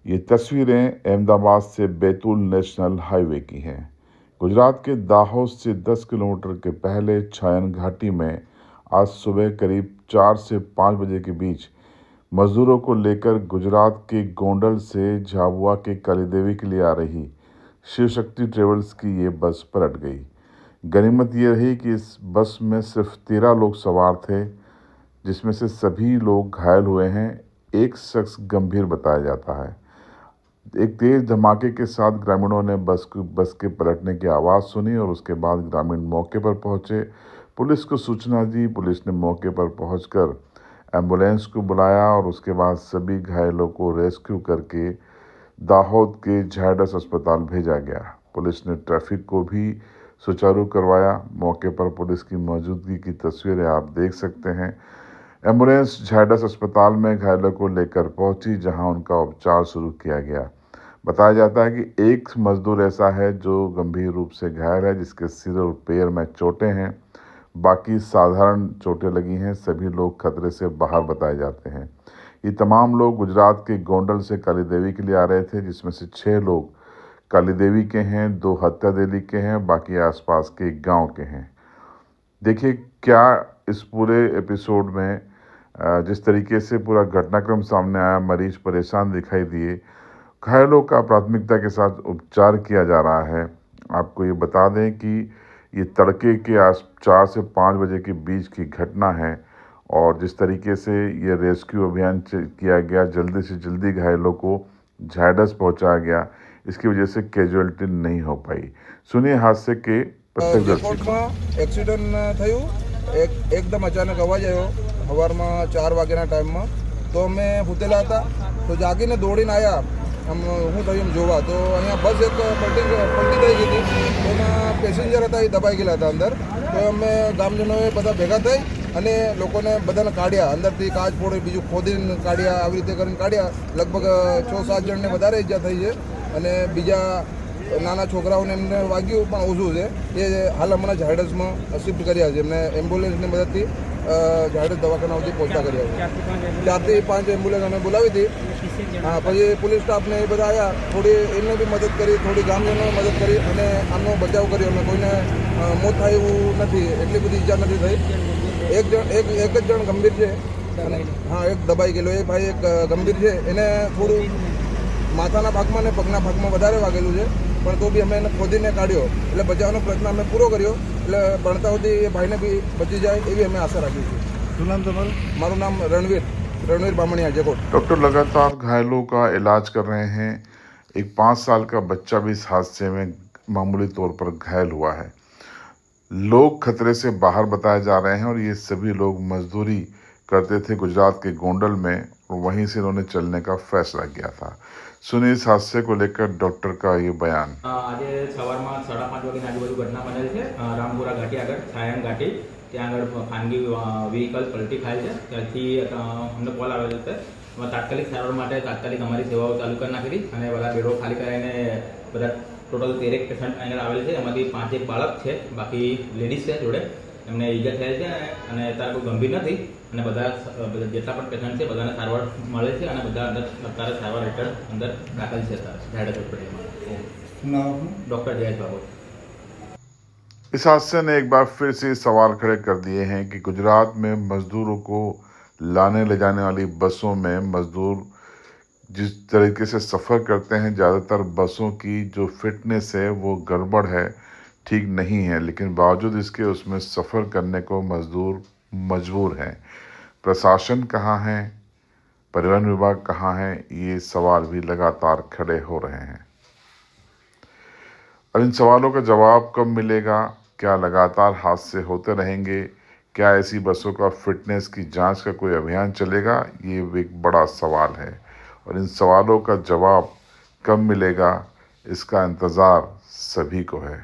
ये तस्वीरें अहमदाबाद से बैतूल नेशनल हाईवे की हैं। गुजरात के दाहोद से 10 किलोमीटर के पहले छायन घाटी में आज सुबह करीब 4 से 5 बजे के बीच मजदूरों को लेकर गुजरात के गोंडल से झाबुआ के कालीदेवी के लिए आ रही शिव शक्ति ट्रेवल्स की ये बस पलट गई। गनीमत ये रही कि इस बस में सिर्फ 13 लोग सवार थे, जिसमें से सभी लोग घायल हुए हैं। एक शख्स गंभीर बताया जाता है। एक तेज धमाके के साथ ग्रामीणों ने बस के पलटने की आवाज़ सुनी और उसके बाद ग्रामीण मौके पर पहुंचे। पुलिस को सूचना दी। पुलिस ने मौके पर पहुंचकर एम्बुलेंस को बुलाया और उसके बाद सभी घायलों को रेस्क्यू करके दाहोद के झायडस अस्पताल भेजा गया। पुलिस ने ट्रैफिक को भी सुचारू करवाया। मौके पर पुलिस की मौजूदगी की तस्वीरें आप देख सकते हैं। एम्बुलेंस झायडस अस्पताल में घायलों को लेकर पहुंची, जहां उनका उपचार शुरू किया गया। बताया जाता है कि एक मजदूर ऐसा है जो गंभीर रूप से घायल है, जिसके सिर और पैर में चोटें हैं। बाकी साधारण चोटें लगी हैं। सभी लोग खतरे से बाहर बताए जाते हैं। ये तमाम लोग गुजरात के गोंडल से कालीदेवी के लिए आ रहे थे, जिसमें से 6 लोग कालीदेवी के हैं, 2 हत्या देवी के हैं, बाकी आसपास के गांव के हैं। देखिए क्या इस पूरे एपिसोड में जिस तरीके से पूरा घटनाक्रम सामने आया, मरीज परेशान दिखाई दिए, घायलों का प्राथमिकता के साथ उपचार किया जा रहा है। आपको ये बता दें कि ये तड़के के 4 से 5 बजे के बीच की घटना है और जिस तरीके से ये रेस्क्यू अभियान किया गया, जल्दी से जल्दी घायलों को झायडस पहुंचाया गया, इसकी वजह से कैजुअलिटी नहीं हो पाई। सुनिए हादसे के प्रत्यक्षदर्शी। एक्सीडेंट थયું एकदम अचानक अवाज આવ્યો સવારમાં 4 વાગ્યાના ટાઈમમાં। તો અમે સૂતેલા હતા, તો જાગીને દોડીને આવ્યા આમ હું થયું એમ જોવા, તો અહીંયા બસ એક પલટી થઈ ગઈ હતી। એમાં પેસેન્જર હતા, એ દબાઈ ગયેલા હતા અંદર। તો અમે ગામજનોએ બધા ભેગા થઈ અને લોકોને બધાને કાઢ્યા અંદરથી, કાચ ફોડી બીજું ખોદીને કાઢ્યા, આવી રીતે કરીને કાઢ્યા। લગભગ 6-7 જણને વધારે ઈજા થઈ છે અને બીજા નાના છોકરાઓને એમને વાગ્યું પણ ઓછું છે। એ હાલ હમણાં ઝાયડસમાં શિફ્ટ કર્યા છે, એમને એમ્બ્યુલન્સની મદદથી ઝાયડસ દવાખાના સુધી પહોંચતા કર્યા છે। 4 થી 5 એમ્બ્યુલન્સ અમે બોલાવી હતી। હા, પછી પોલીસ સ્ટાફને એ બધા આવ્યા, થોડી એમને બી મદદ કરી, થોડી ગામજનોએ મદદ કરી અને આમનો બચાવ કર્યો। અમે કોઈને મોત થાય એવું નથી, એટલી બધી ઈજા નથી થઈ। એક જ જણ ગંભીર છે। હા, એક દબાઈ ગયેલો, એ ભાઈ એક ગંભીર છે, એને થોડું માથાના ભાગમાં ને પગના ભાગમાં વધારે વાગેલું છે, પણ તો બી અમે એને ખોદીને કાઢ્યો, એટલે બચાવવાનો પ્રયત્ન અમે પૂરો કર્યો। એટલે ભણતા સુધી એ ભાઈને બી બચી જાય એવી અમે આશા રાખી છીએ। શું નામ તમારું? મારું નામ रणवीर बामणिया जकोट। डॉक्टर लगातार घायलों का इलाज कर रहे हैं। एक 5 साल का बच्चा भी इस हादसे में मामूली तौर पर घायल हुआ है। लोग खतरे से बाहर बताए जा रहे हैं और ये सभी लोग मजदूरी करते थे गुजरात के गोंडल में और वहीं से इन्होंने चलने का फैसला किया था। सुनिए इस हादसे को लेकर डॉक्टर का ये बयान। आज सवाરમાં 5:30 વાગ્યાની આજુબાજુ ઘટના બનેલ છે। રામપુરા ઘાટી આગળ છાયણ ઘાટી ત્યાં આગળ ખાનગી વ્હીકલ પલટી ખાય છે। ત્યાંથી અમને કોલ આવેલો છે। તાત્કાલિક સારવાર માટે તાત્કાલિક અમારી સેવાઓ ચાલુ કરી નાખી હતી અને બધા બેડો ખાલી કરાવીને બધા ટોટલ 13 પેશન્ટ અહીંયા આવેલ છે। એમાંથી 5 બાળક છે, બાકી લેડીઝ છે જોડે। એમને ઈજા થયેલ છે અને અત્યારે કોઈ ગંભીર નથી અને બધા જેટલા પણ પેશન્ટ છે બધાને સારવાર મળે છે અને બધા અત્યારે સારવાર હેઠળ અંદર દાખલ છે ઝાયડસ હોસ્પિટલમાં। डॉक्टर जयेश बाबू। इस हादसे ने एक बार फिर से सवाल खड़े कर दिए हैं कि गुजरात में मजदूरों को लाने ले जाने वाली बसों में मजदूर जिस तरीके से सफ़र करते हैं, ज़्यादातर बसों की जो फिटनेस है वो गड़बड़ है, ठीक नहीं है, लेकिन बावजूद इसके उसमें सफ़र करने को मजदूर मजबूर हैं। प्रशासन कहाँ है, परिवहन विभाग कहाँ है, ये सवाल भी लगातार खड़े हो रहे हैं। अब इन सवालों का जवाब कब मिलेगा? क्या लगातार हादसे होते रहेंगे? क्या ऐसी बसों का फिटनेस की जांच का कोई अभियान चलेगा? ये एक बड़ा सवाल है और इन सवालों का जवाब कब मिलेगा, इसका इंतज़ार सभी को है।